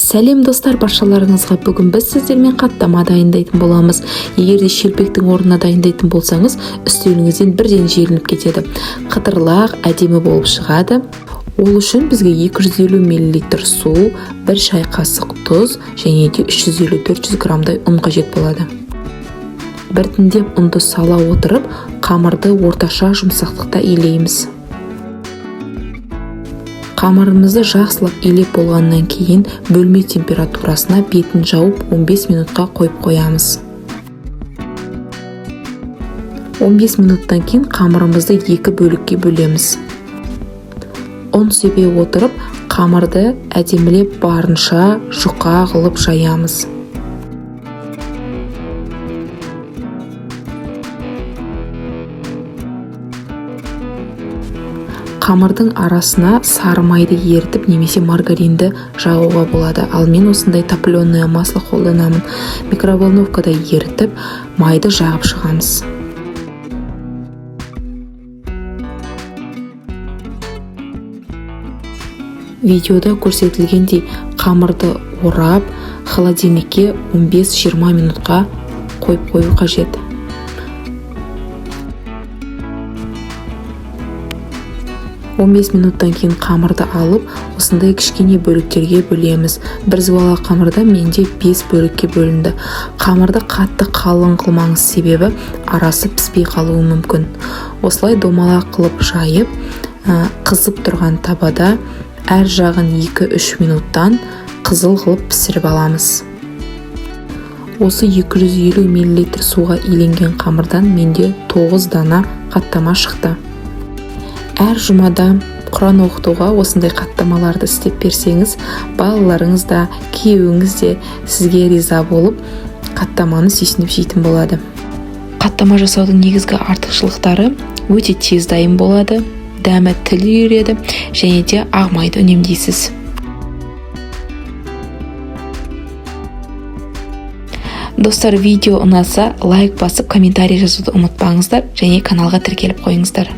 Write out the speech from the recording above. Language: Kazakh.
Сәлем достар, баршаларыңызға бүгін біз сіздермен қаттама дайындайтын боламыз. Егер де шелпектің орнына дайындайтын болсаңыз, үстеліңізден бірден желініп кетеді. Қытырлақ, әдемі болып шығады. Ол үшін бізге 250 мл су, 1 шай қасық тұз және де 350-400 грамдай ұн қажет болады. Біртіндеп ұнды сала отырып, қамырды орташа жұмсақтықта илейміз. Қамырымызды жақсылап илеп болғаннан кейін бөлме температурасына бетін жауып 15 минутқа қойып қоямыз. 15 минуттан кейін қамырымызды 2 бөлікке бөлеміз. Ұн себе отырып, қамырды әдемілеп барынша жұқа қылып жаямыз. Қамырдың арасына сары майды ерітіп немесе маргаринді жағуға болады. Ал мен осындай топленое масло қолданамын. Микроволновкада ерітіп, майды жағып шығамыз. Видеода көрсетілгендей қамырды орап, холодильникке 15-20 минутқа қойып қою қажет. Он 15 минуттан кейін қамырды алып, осындай кішкене бөліктерге бөлеміз. Бір зуала қамырда менде 5 бөлікке бөлінді. Қамырды қатты қалың қылмаңыз, себебі арасы піспей қалуы мүмкін. Осылай домалақ қылып жайып, қызып тұрған табада әр жағын 2-3 минуттан қызыл қылып пісіріп аламыз. Осы 250 мл суға иленген қамырдан менде 9 дана қаттама шықты. Әр жұмада Құран оқытуға осындай қаттамаларды істеп берсеңіз, балаларыңыз да, күйеуіңіз де сізге риза болып, қаттаманы сүйсініп жейтін болады. Қаттама жасаудың негізгі артықшылықтары өте тез дайын болады, дәмі тіл үйреді және де ақ майды үнемдейсіз. Достар, видео ұнаса, лайк басып, комментарий жазуды ұмытпаңыздар және каналға тіркеліп қойыңыздар.